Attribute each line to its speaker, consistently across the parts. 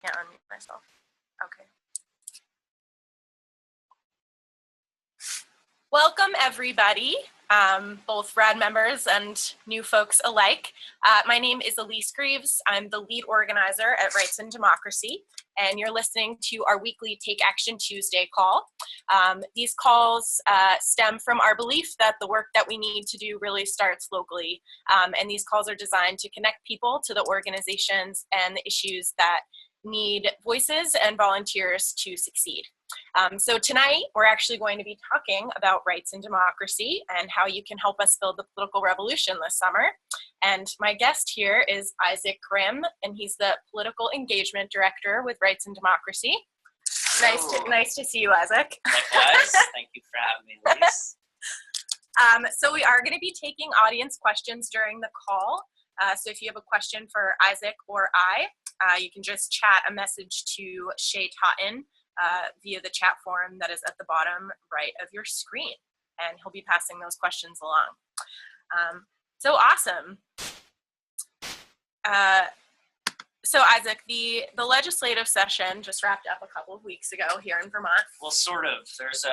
Speaker 1: Can't unmute myself. Okay. Welcome, everybody, both RAD members and new folks alike. My name is Elise Greaves. I'm the lead organizer at Rights and Democracy, and you're listening to our weekly Take Action Tuesday call. These calls stem from our belief that the work that we need to do really starts locally, and these calls are designed to connect people to the organizations and the issues that need voices and volunteers to succeed. So tonight, we're actually going to be talking about rights and democracy and how you can help us build the political revolution this summer. And my guest here is Isaac Grimm, and he's the Political Engagement Director with Rights and Democracy. Nice to see you, Isaac.
Speaker 2: Likewise. Thank you for having me, Elise.
Speaker 1: So we are going to be taking audience questions during the call. So if you have a question for Isaac or you can just chat a message to Shay Totten via the chat forum that is at the bottom right of your screen, and he'll be passing those questions along. So awesome. So Isaac, the legislative session just wrapped up a couple of weeks ago here in Vermont.
Speaker 2: Well, sort of. There's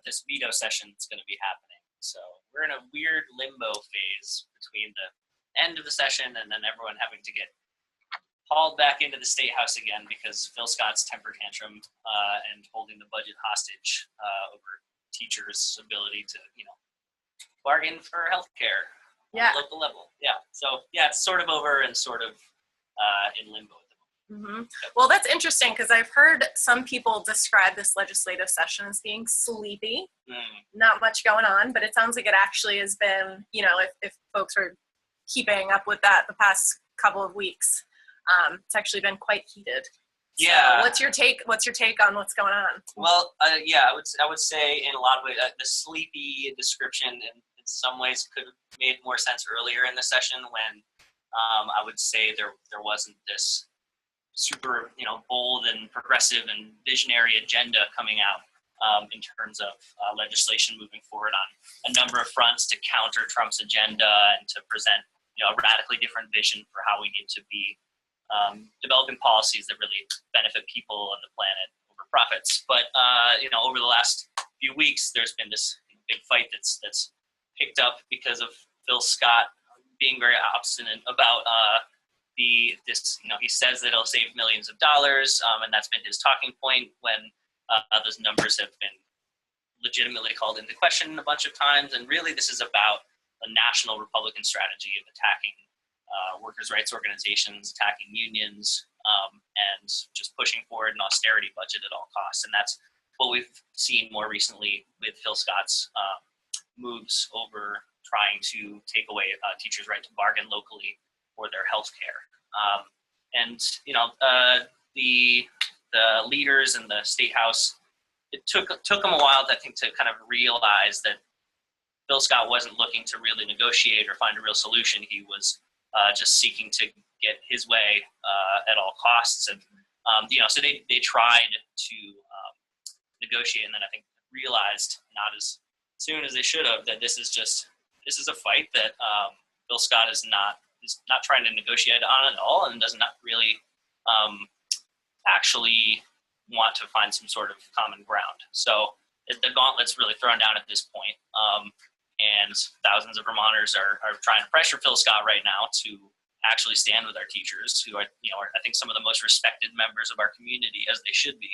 Speaker 2: this veto session that's going to be happening. So we're in a weird limbo phase between the end of the session and then everyone having to get hauled back into the State House again because Phil Scott's temper tantrum and holding the budget hostage over teachers' ability to, bargain for health care on the local level. Yeah. So, yeah, it's sort of over and sort of in limbo at the moment.
Speaker 1: Mm-hmm. Well, that's interesting because I've heard some people describe this legislative session as being sleepy. Not much going on, but it sounds like it actually has been, if folks are keeping up with that the past couple of weeks, it's actually been quite heated.
Speaker 2: Yeah.
Speaker 1: So what's your take on what's going on?
Speaker 2: Well, I would say in a lot of ways the sleepy description in some ways could have made more sense earlier in the session when I would say there wasn't this super bold and progressive and visionary agenda coming out in terms of legislation moving forward on a number of fronts to counter Trump's agenda and to present a radically different vision for how we need to be developing policies that really benefit people and the planet over profits. But over the last few weeks, there's been this big fight that's picked up because of Phil Scott being very obstinate about he says that it'll save millions of dollars, and that's been his talking point when those numbers have been legitimately called into question a bunch of times. And really, this is about a national Republican strategy of attacking workers' rights organizations, attacking unions, and just pushing forward an austerity budget at all costs. And that's what we've seen more recently with Phil Scott's moves over trying to take away teachers' right to bargain locally for their health care. The leaders in the State House, it took them a while, I think, to kind of realize that Phil Scott wasn't looking to really negotiate or find a real solution. He was just seeking to get his way at all costs. And, so they tried to negotiate, and then I think realized not as soon as they should have that this is a fight that Phil Scott is not trying to negotiate on at all, and does not really actually want to find some sort of common ground. So the gauntlet's really thrown down at this point. And thousands of Vermonters are trying to pressure Phil Scott right now to actually stand with our teachers, who are, I think some of the most respected members of our community, as they should be.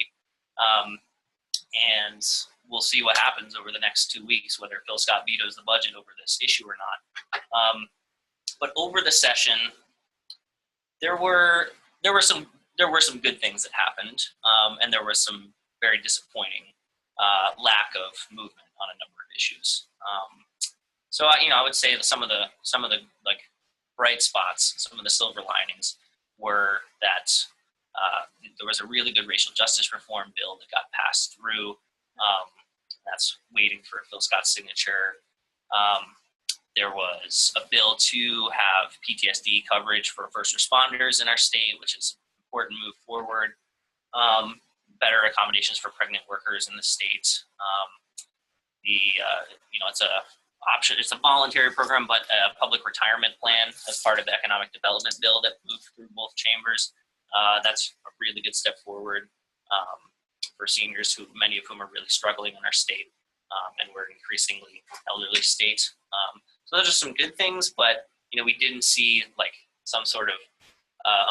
Speaker 2: And we'll see what happens over the next 2 weeks, whether Phil Scott vetoes the budget over this issue or not. But over the session, there were some good things that happened, and there was some very disappointing lack of movement on a number of issues. So I would say that some of the like bright spots, some of the silver linings, were that there was a really good racial justice reform bill that got passed through. That's waiting for Phil Scott's signature. There was a bill to have PTSD coverage for first responders in our state, which is an important move forward. Better accommodations for pregnant workers in the state. It's a option. It's a voluntary program, but a public retirement plan as part of the economic development bill that moved through both chambers That's a really good step forward for seniors, who many of whom are really struggling in our state, and we're an increasingly elderly state. So those are some good things, but we didn't see like some sort of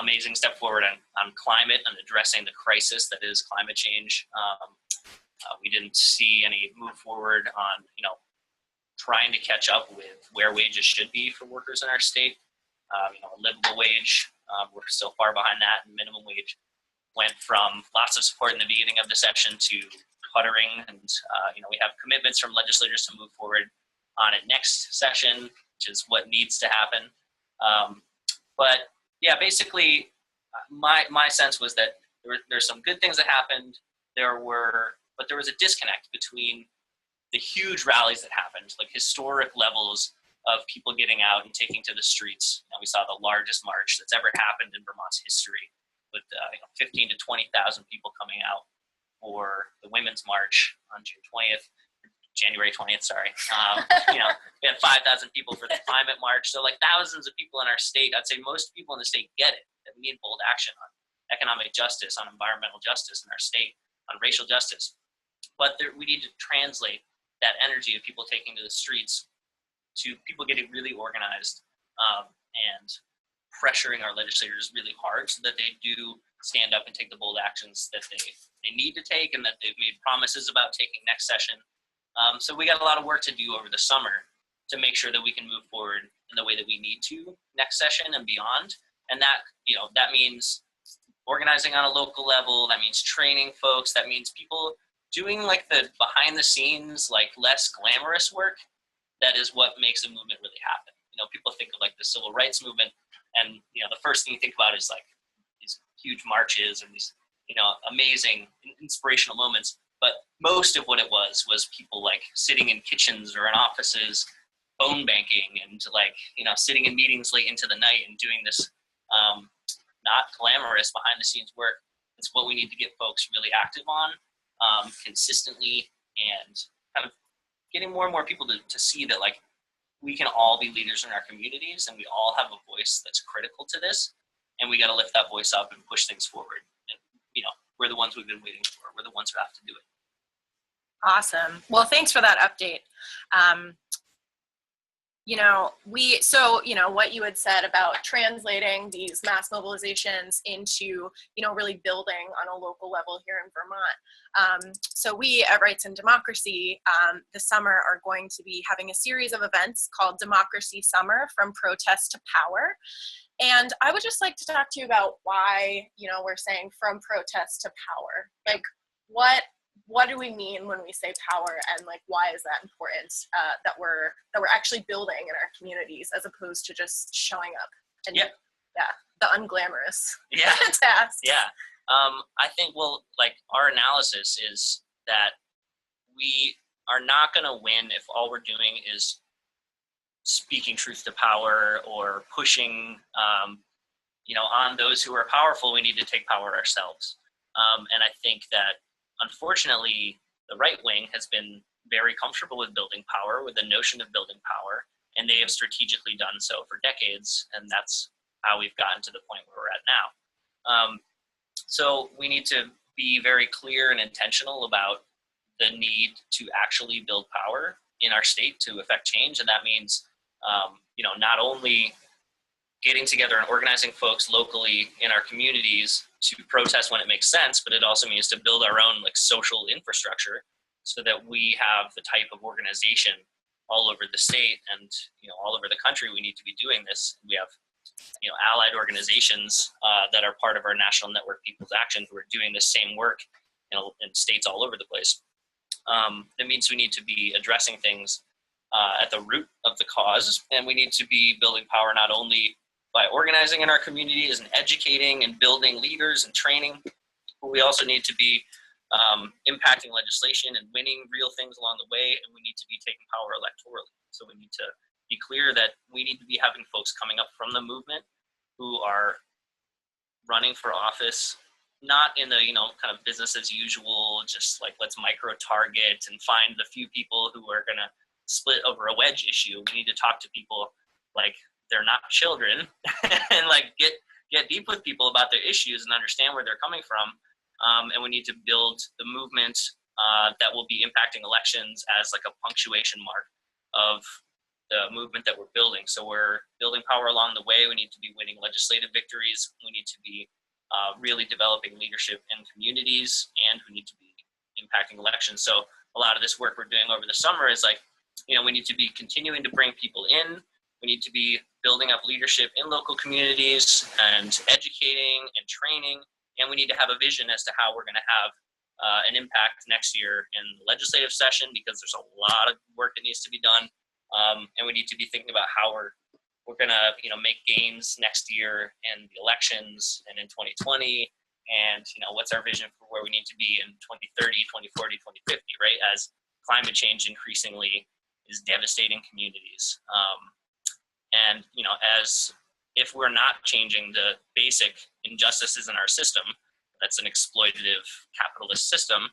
Speaker 2: amazing step forward on climate and addressing the crisis that is climate change. We didn't see any move forward on trying to catch up with where wages should be for workers in our state. A livable wage, we're still far behind that, and minimum wage went from lots of support in the beginning of the session to puttering, and we have commitments from legislators to move forward on it next session, which is what needs to happen. But yeah, basically, my sense was that there's some good things that happened. But there was a disconnect between the huge rallies that happened, like historic levels of people getting out and taking to the streets. And we saw the largest march that's ever happened in Vermont's history, with 15 to 20,000 people coming out for the Women's March on January 20th, sorry. We had 5,000 people for the Climate March. So like thousands of people in our state. I'd say most people in the state get it, that we need bold action on economic justice, on environmental justice in our state, on racial justice. But we need to translate that energy of people taking to the streets to people getting really organized, and pressuring our legislators really hard so that they do stand up and take the bold actions that they need to take, and that they've made promises about taking next session. So we got a lot of work to do over the summer to make sure that we can move forward in the way that we need to next session and beyond. And that means organizing on a local level. That means training folks. That means people doing like the behind the scenes, like less glamorous work. That is what makes a movement really happen. People think of like the civil rights movement, and the first thing you think about is like these huge marches and these amazing inspirational moments. But most of what it was people like sitting in kitchens or in offices, phone banking, and like sitting in meetings late into the night and doing this not glamorous behind the scenes work. It's what we need to get folks really active on consistently, and kind of getting more and more people to see that like we can all be leaders in our communities, and we all have a voice that's critical to this, and we got to lift that voice up and push things forward. And we're the ones we've been waiting for. We're the ones who have to do it.
Speaker 1: Awesome. Well, thanks for that update. What you had said about translating these mass mobilizations into, really building on a local level here in Vermont. So we at Rights and Democracy this summer are going to be having a series of events called Democracy Summer, From Protest to Power. And I would just like to talk to you about why, we're saying from protest to power. Like, what do we mean when we say power, and like why is that important that we're actually building in our communities as opposed to just showing up and the unglamorous tasks?
Speaker 2: I think our analysis is that we are not going to win if all we're doing is speaking truth to power or pushing on those who are powerful. We need to take power ourselves, and I think that unfortunately, the right wing has been very comfortable with building power, with the notion of building power, and they have strategically done so for decades, and that's how we've gotten to the point where we're at now. So we need to be very clear and intentional about the need to actually build power in our state to affect change, and that means, not only getting together and organizing folks locally in our communities to protest when it makes sense, but it also means to build our own social infrastructure so that we have the type of organization all over the state and all over the country. We need to be doing this. We have allied organizations that are part of our national network People's Action who are doing the same work in states all over the place. That means we need to be addressing things at the root of the cause, and we need to be building power not only by organizing in our communities and educating and building leaders and training, but we also need to be impacting legislation and winning real things along the way, and we need to be taking power electorally. So we need to be clear that we need to be having folks coming up from the movement who are running for office, not in the kind of business as usual, just like let's micro target and find the few people who are going to split over a wedge issue. We need to talk to people like they're not children and like get get deep with people about their issues and understand where they're coming from. And we need to build the movement that will be impacting elections as like a punctuation mark of the movement that we're building. So we're building power along the way. We need to be winning legislative victories. We need to be really developing leadership in communities, and we need to be impacting elections. So a lot of this work we're doing over the summer is like, we need to be continuing to bring people in. We need to be building up leadership in local communities and educating and training. And we need to have a vision as to how we're going to have an impact next year in the legislative session, because there's a lot of work that needs to be done. And we need to be thinking about how we're going to, make gains next year in the elections and in 2020. And, what's our vision for where we need to be in 2030, 2040, 2050, right? As climate change increasingly is devastating communities. And, as if we're not changing the basic injustices in our system, that's an exploitative capitalist system,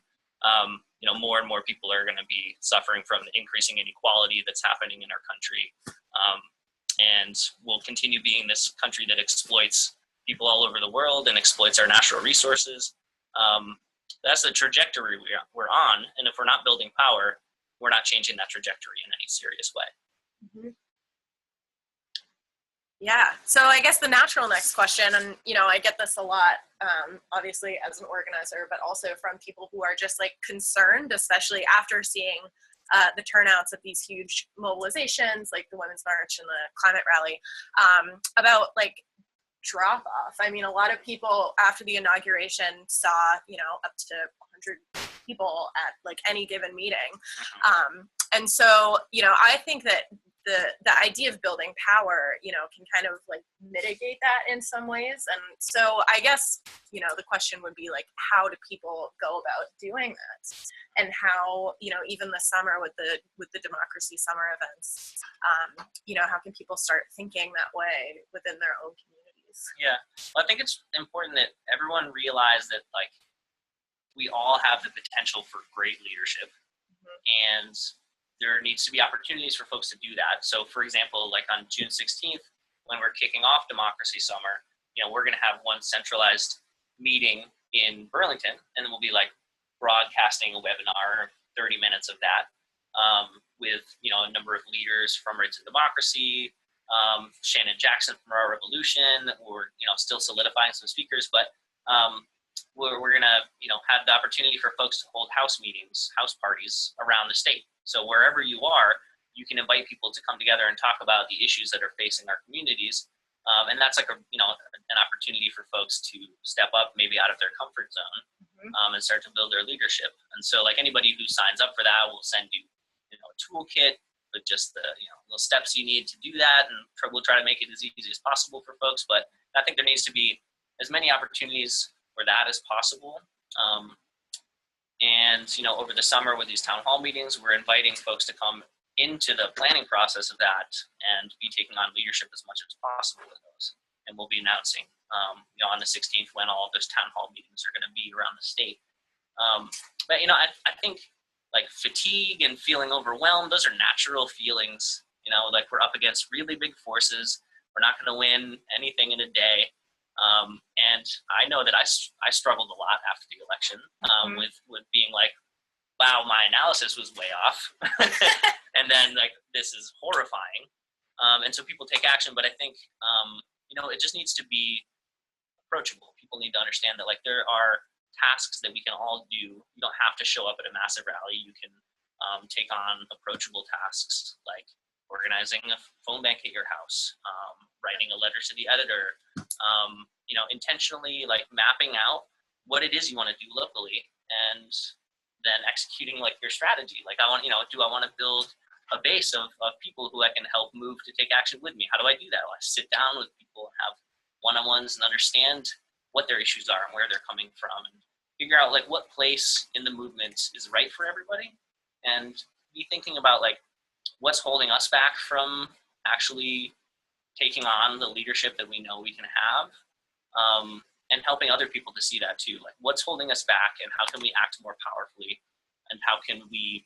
Speaker 2: more and more people are going to be suffering from the increasing inequality that's happening in our country. And we'll continue being this country that exploits people all over the world and exploits our natural resources. That's the trajectory we're on. And if we're not building power, we're not changing that trajectory in any serious way.
Speaker 1: Mm-hmm. Yeah. So I guess the natural next question, and, I get this a lot, obviously as an organizer, but also from people who are just like concerned, especially after seeing the turnouts of these huge mobilizations, like the Women's March and the climate rally, about like drop off. I mean, a lot of people after the inauguration saw, up to 100 people at like any given meeting. And so, I think that the idea of building power, can kind of like mitigate that in some ways. And so I guess, the question would be like, how do people go about doing that? And how, even this summer with the democracy summer events, how can people start thinking that way within their own communities?
Speaker 2: Yeah, well, I think it's important that everyone realize that like we all have the potential for great leadership. Mm-hmm. And there needs to be opportunities for folks to do that. So for example, like on June 16th, when we're kicking off Democracy Summer, we're going to have one centralized meeting in Burlington, and then we'll be like broadcasting a webinar, 30 minutes of that, with, a number of leaders from Rights and Democracy, Shannon Jackson from Our Revolution. We're, still solidifying some speakers, but we're going to, have the opportunity for folks to hold house meetings, house parties around the state. So wherever you are, you can invite people to come together and talk about the issues that are facing our communities. And that's like an opportunity for folks to step up maybe out of their comfort zone, mm-hmm. And start to build their leadership. And so like anybody who signs up for that, we'll send you, a toolkit with just the, little steps you need to do that. And we'll try to make it as easy as possible for folks. But I think there needs to be as many opportunities for that as possible. And, over the summer with these town hall meetings, we're inviting folks to come into the planning process of that and be taking on leadership as much as possible with those. And we'll be announcing, on the 16th when all of those town hall meetings are going to be around the state. But, I think like fatigue and feeling overwhelmed, those are natural feelings, like we're up against really big forces. We're not going to win anything in a day. And I know that I struggled a lot after the election, mm-hmm. with being like, wow, my analysis was way off. And then like, this is horrifying. And so people take action, but I think, it just needs to be approachable. People need to understand that like there are tasks that we can all do. You don't have to show up at a massive rally. You can take on approachable tasks like organizing a phone bank at your house, writing a letter to the editor, intentionally like mapping out what it is you want to do locally, and then executing like your strategy. Like I want, do I want to build a base of people who I can help move to take action with me? How do I do that? Well, I sit down with people and have one-on-ones and understand what their issues are and where they're coming from, and figure out like what place in the movement is right for everybody, and be thinking about like what's holding us back from actually taking on the leadership that we know we can have, and helping other people to see that too. Like what's holding us back and how can we act more powerfully, and how can we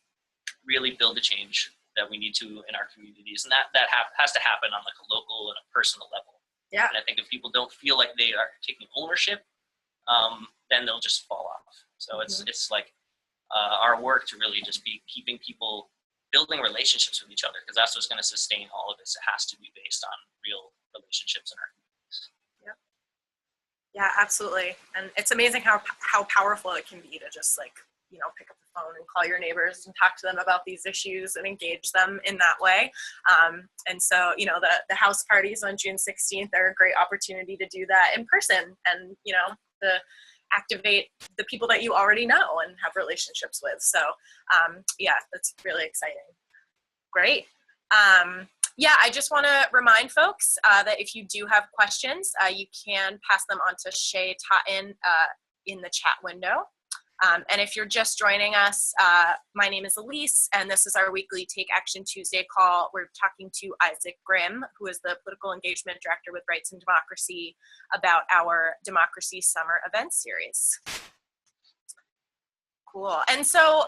Speaker 2: really build the change that we need to in our communities. And that has to happen on like a local and a personal level.
Speaker 1: Yeah.
Speaker 2: And I think if people don't feel like they are taking ownership, then they'll just fall off. So it's like our work to really just be keeping people building relationships with each other, because that's what's going to sustain all of this. It has to be based on real relationships in our communities.
Speaker 1: Yeah, absolutely. And it's amazing how powerful it can be to just like, you know, pick up the phone and call your neighbors and talk to them about these issues and engage them in that way. And so, you know, the house parties on June 16th are a great opportunity to do that in person and, you know, to activate the people that you already know and have relationships with. So yeah, that's really exciting. Great. Yeah, I just want to remind folks that if you do have questions, you can pass them on to Shay Totten in the chat window. And if you're just joining us, my name is Elise, and this is our weekly Take Action Tuesday call. We're talking to Isaac Grimm, who is the Political Engagement Director with Rights and Democracy, about our Democracy Summer Event Series. Cool. And so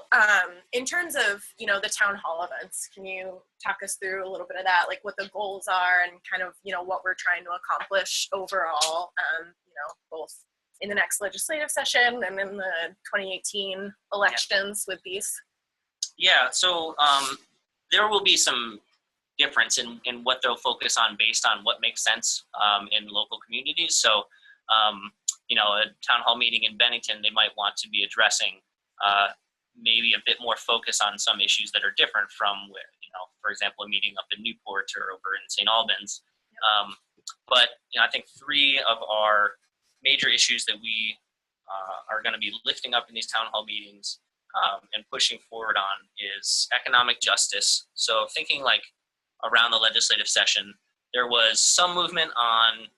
Speaker 1: in terms of, you know, the town hall events, can you talk us through a little bit of that, like what the goals are and kind of, you know, what we're trying to accomplish overall, you know, both in the next legislative session and in the 2018 elections with these?
Speaker 2: Yeah, so there will be some difference in what they'll focus on based on what makes sense in local communities. So, you know, a town hall meeting in Bennington, they might want to be addressing maybe a bit more focus on some issues that are different from where, you know, for example, a meeting up in Newport or over in St. Albans. But, you know, I think three of our major issues that we are going to be lifting up in these town hall meetings and pushing forward on is economic justice. So thinking like around the legislative session, there was some movement on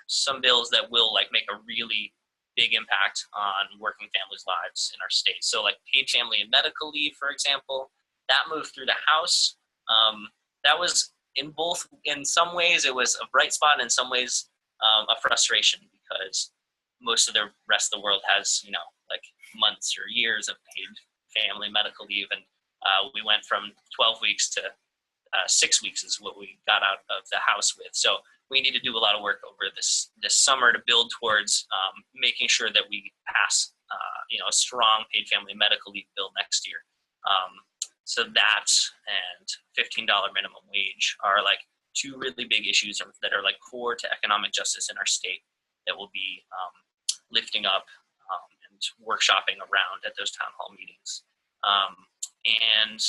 Speaker 2: some bills that will like make a really big impact on working families' lives in our state. So like paid family and medical leave, for example, that moved through the House. That was in some ways it was a bright spot, in some ways a frustration, because most of the rest of the world has, you know, like months or years of paid family medical leave. And we went from 12 weeks to 6 weeks is what we got out of the House with. So we need to do a lot of work over this summer to build towards making sure that we pass, you know, a strong paid family medical leave bill next year. So that and $15 minimum wage are like two really big issues that are like core to economic justice in our state that we'll be lifting up and workshopping around at those town hall meetings. And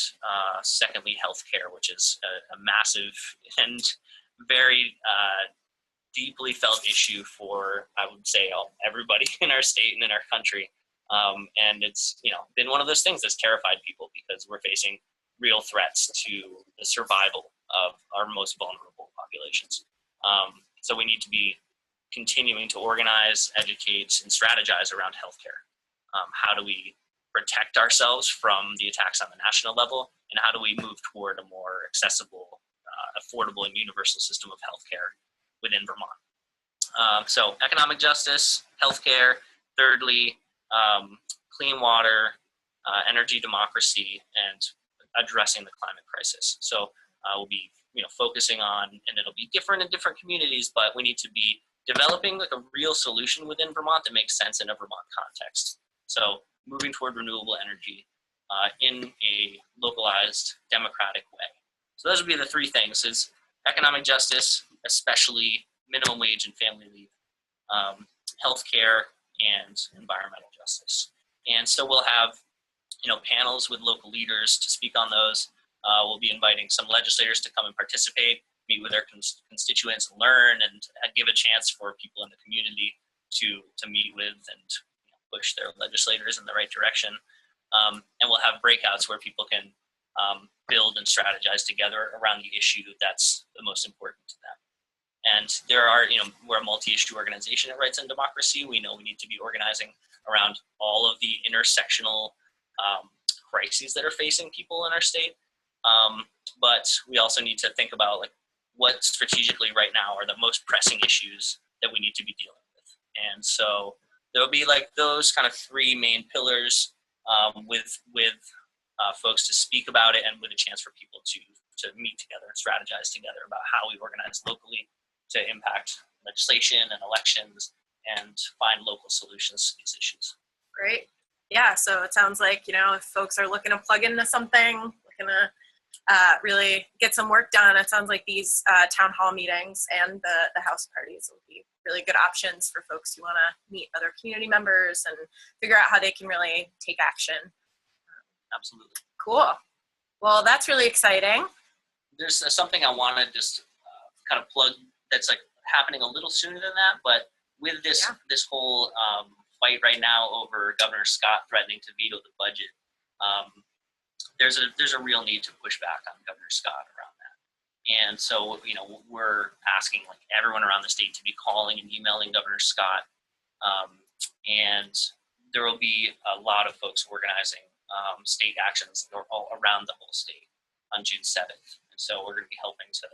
Speaker 2: secondly, healthcare, which is a massive and very deeply felt issue for, I would say, everybody in our state and in our country. And it's, you know, been one of those things that's terrified people because we're facing real threats to the survival of our most vulnerable populations. So we need to be continuing to organize, educate, and strategize around healthcare. How do we protect ourselves from the attacks on the national level, and how do we move toward a more accessible, affordable, and universal system of healthcare within Vermont? So economic justice, healthcare, thirdly, clean water, energy democracy, and addressing the climate crisis. So we'll be, you know, focusing on, and it'll be different in different communities, but we need to be developing like a real solution within Vermont that makes sense in a Vermont context. So moving toward renewable energy in a localized, democratic way. So those would be the three things: is economic justice, especially minimum wage and family leave, healthcare, and environmental justice. And so we'll have, you know, panels with local leaders to speak on those. We'll be inviting some legislators to come and participate, meet with their constituents, learn, and give a chance for people in the community to meet with and, you know, push their legislators in the right direction. And we'll have breakouts where people can build and strategize together around the issue that's the most important to them. And there are, you know, we're a multi-issue organization at Rights and Democracy. We know we need to be organizing around all of the intersectional crises that are facing people in our state. But we also need to think about like what strategically right now are the most pressing issues that we need to be dealing with. And so there'll be like those kind of three main pillars with folks to speak about it, and with a chance for people to meet together and strategize together about how we organize locally to impact legislation and elections and find local solutions to these issues.
Speaker 1: Great. Yeah, so it sounds like, if folks are looking to plug into something, looking to really get some work done, it sounds like these town hall meetings and the house parties will be really good options for folks who want to meet other community members and figure out how they can really take action.
Speaker 2: Absolutely.
Speaker 1: Cool. Well, that's really exciting.
Speaker 2: There's something I want to just kind of plug that's like happening a little sooner than that, but with this whole fight right now over Governor Scott threatening to veto the budget, there's a real need to push back on Governor Scott around that. And so, we're asking like everyone around the state to be calling and emailing Governor Scott. And there will be a lot of folks organizing state actions all around the whole state on June 7th. And so we're going to be helping to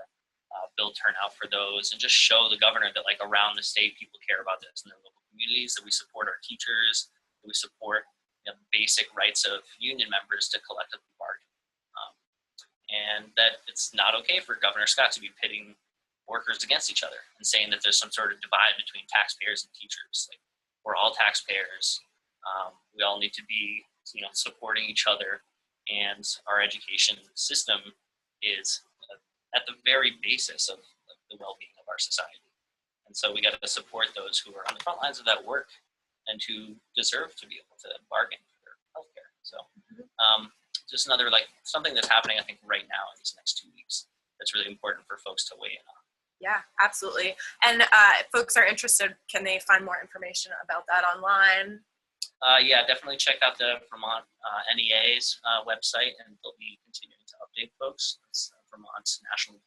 Speaker 2: build turnout for those and just show the governor that like around the state, people care about this in their local communities, that we support our teachers, that we support the basic rights of union members to collectively bargain. And that it's not okay for Governor Scott to be pitting workers against each other and saying that there's some sort of divide between taxpayers and teachers. Like, we're all taxpayers. We all need to be, supporting each other, and our education system is at the very basis of the well-being of our society. And so we got to support those who are on the front lines of that work and who deserve to be able to bargain for their healthcare. So just another something that's happening, I think, right now in these next 2 weeks that's really important for folks to weigh in on.
Speaker 1: Yeah, absolutely. And if folks are interested, can they find more information about that online?
Speaker 2: Yeah, definitely check out the Vermont NEA's website, and they'll be continuing to update folks. It's Vermont's National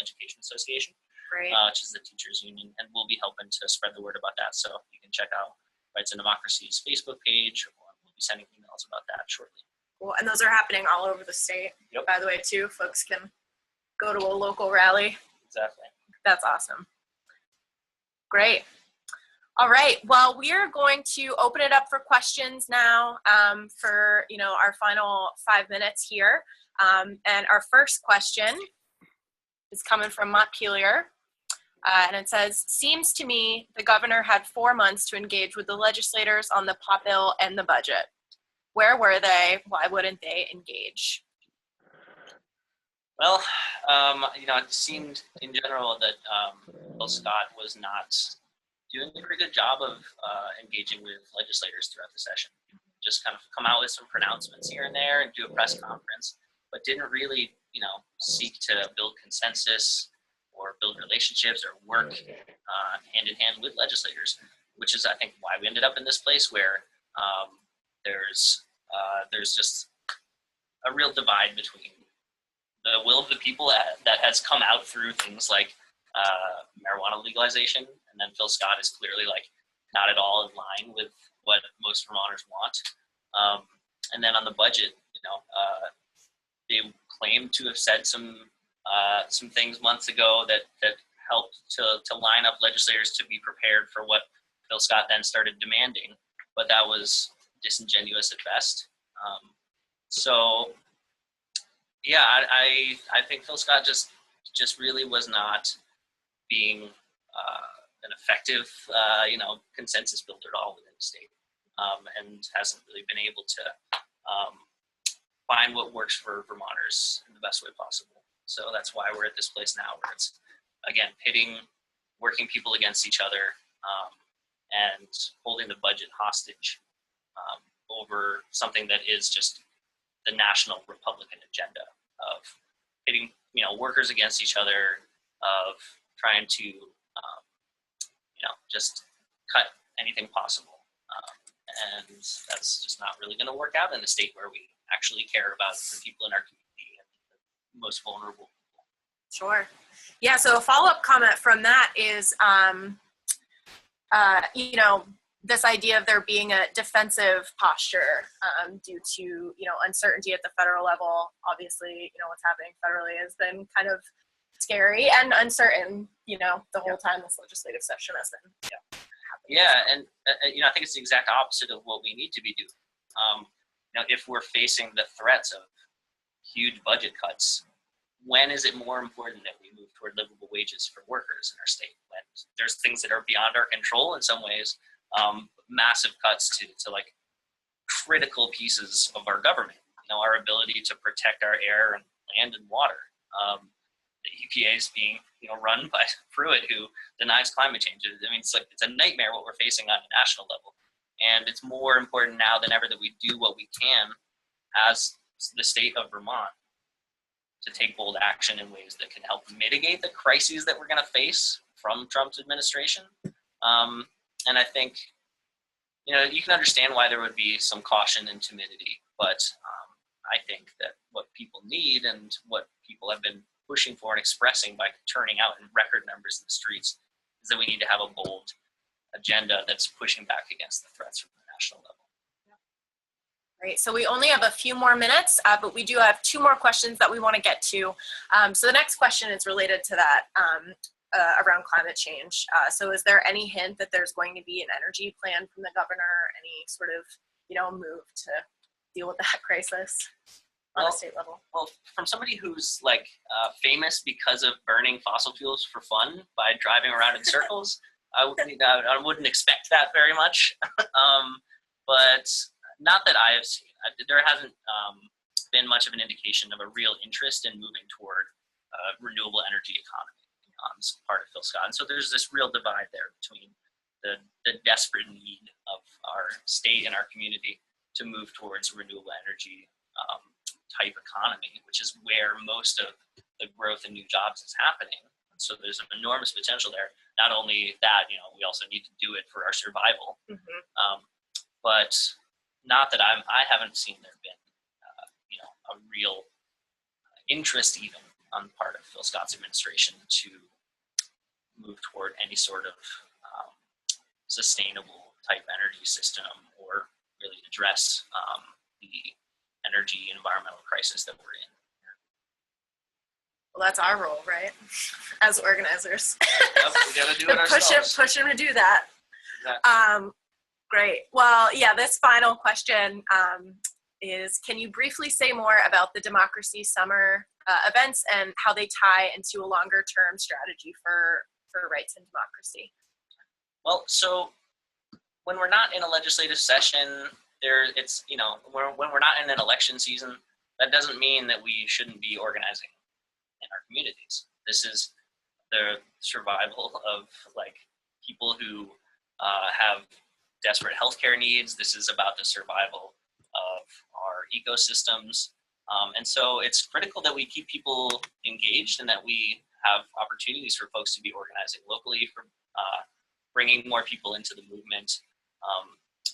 Speaker 2: Education Association,
Speaker 1: Great.
Speaker 2: Which is the teachers union, and we'll be helping to spread the word about that. So you can check out Rights and Democracy's Facebook page, or we'll be sending emails about that shortly.
Speaker 1: Cool. And those are happening all over the state,
Speaker 2: Yep.
Speaker 1: By the way, too. Folks can go to a local rally.
Speaker 2: Exactly.
Speaker 1: That's awesome. Great. All right. Well, we are going to open it up for questions now for, our final 5 minutes here. And our first question is coming from Montpelier. And it says, seems to me the governor had 4 months to engage with the legislators on the POP bill and the budget. Where were they? Why wouldn't they engage?
Speaker 2: Well, it seemed in general that Bill Scott was not doing a very good job of engaging with legislators throughout the session. Just kind of come out with some pronouncements here and there and do a press conference, but didn't really, seek to build consensus or build relationships or work hand in hand with legislators, which is, I think, why we ended up in this place where there's just a real divide between the will of the people that has come out through things like marijuana legalization, and then Phil Scott is clearly not at all in line with what most Vermonters want. And then on the budget, they claimed to have said some things months ago that helped to line up legislators to be prepared for what Phil Scott then started demanding, but that was disingenuous at best. So yeah, I think Phil Scott just really was not being an effective, consensus builder at all within the state, and hasn't really been able to find what works for Vermonters in the best way possible. So that's why we're at this place now, where it's, again, pitting working people against each other, and holding the budget hostage over something that is just the national Republican agenda of pitting, workers against each other, of trying to, just cut anything possible. And that's just not really going to work out in a state where we actually care about the people in our community and the most vulnerable people.
Speaker 1: Sure. Yeah, so a follow-up comment from that is, this idea of there being a defensive posture due to, uncertainty at the federal level. Obviously, what's happening federally has been kind of scary and uncertain, the whole time this legislative session has been happening.
Speaker 2: Yeah, and, I think it's the exact opposite of what we need to be doing. If we're facing the threats of huge budget cuts, when is it more important that we move toward livable wages for workers in our state? When there's things that are beyond our control in some ways, massive cuts to like critical pieces of our government, our ability to protect our air and land and water. The EPA is being run by Pruitt, who denies climate change. I mean, it's a nightmare what we're facing on a national level. And it's more important now than ever that we do what we can as the state of Vermont to take bold action in ways that can help mitigate the crises that we're going to face from Trump's administration. And I think, you can understand why there would be some caution and timidity, but I think that what people need and what people have been pushing for and expressing by turning out in record numbers in the streets is that we need to have a bold agenda that's pushing back against the threats from the national level.
Speaker 1: Great. So we only have a few more minutes, but we do have 2 more questions that we want to get to. So the next question is related to that around climate change. So is there any hint that there's going to be an energy plan from the governor, any sort of, move to deal with that crisis on a state level?
Speaker 2: Well, from somebody who's famous because of burning fossil fuels for fun by driving around in circles, I wouldn't expect that very much. But not that I have seen. There hasn't been much of an indication of a real interest in moving toward renewable energy economy on this part of Phil Scott. And so there's this real divide there between the desperate need of our state and our community to move towards renewable energy type economy, which is where most of the growth in new jobs is happening. And so there's an enormous potential there. Not only that, we also need to do it for our survival. Mm-hmm. But not that I haven't seen there been, a real interest even on the part of Phil Scott's administration to move toward any sort of sustainable type energy system or really address the energy and environmental crisis that we're in.
Speaker 1: Well, that's our role, right? As organizers.
Speaker 2: Yep, we got to do it ourselves.
Speaker 1: Push them to do that. Exactly. Great. Well, yeah, this final question is, can you briefly say more about the Democracy Summer events and how they tie into a longer term strategy for rights and democracy?
Speaker 2: Well, so when we're not in a legislative session, when we're not in an election season, that doesn't mean that we shouldn't be organizing in our communities. This is the survival of people who have desperate healthcare needs. This is about the survival of our ecosystems. And so it's critical that we keep people engaged and that we have opportunities for folks to be organizing locally, for bringing more people into the movement,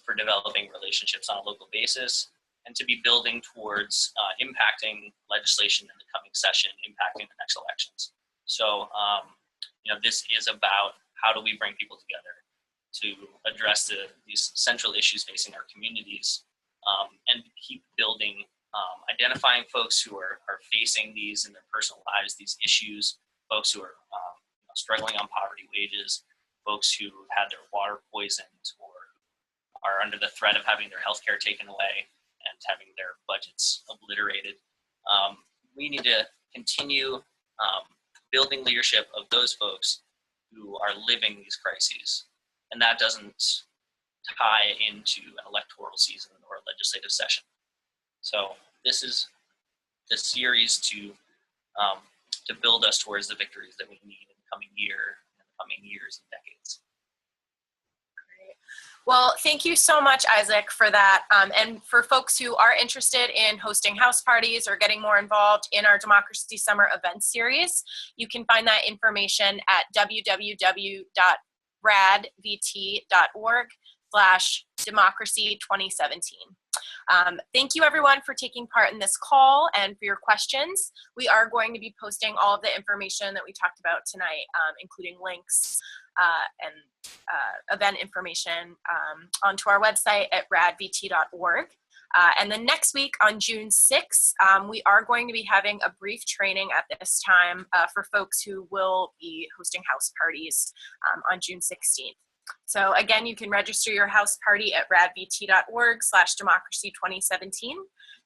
Speaker 2: for developing relationships on a local basis, and to be building towards impacting legislation in the coming session, impacting the next elections. So, this is about how do we bring people together to address these central issues facing our communities, and keep building, identifying folks who are facing these in their personal lives, these issues, folks who are struggling on poverty wages, folks who had their water poisoned or are under the threat of having their health care taken away and having their budgets obliterated. We need to continue building leadership of those folks who are living these crises. And that doesn't tie into an electoral season or a legislative session. So this is the series to build us towards the victories that we need in the coming year, in the coming years and decades.
Speaker 1: Great. Well, thank you so much, Isaac, for that. And for folks who are interested in hosting house parties or getting more involved in our Democracy Summer event series, you can find that information at www.radvt.org/democracy2017. Thank you everyone for taking part in this call and for your questions. We are going to be posting all of the information that we talked about tonight, including links and event information onto our website at radvt.org. And then next week on June 6th, we are going to be having a brief training at this time for folks who will be hosting house parties on June 16th. So again, you can register your house party at radvt.org/democracy2017.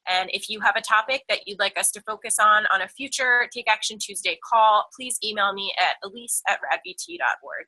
Speaker 1: And if you have a topic that you'd like us to focus on a future Take Action Tuesday call, please email me at elise@radvt.org.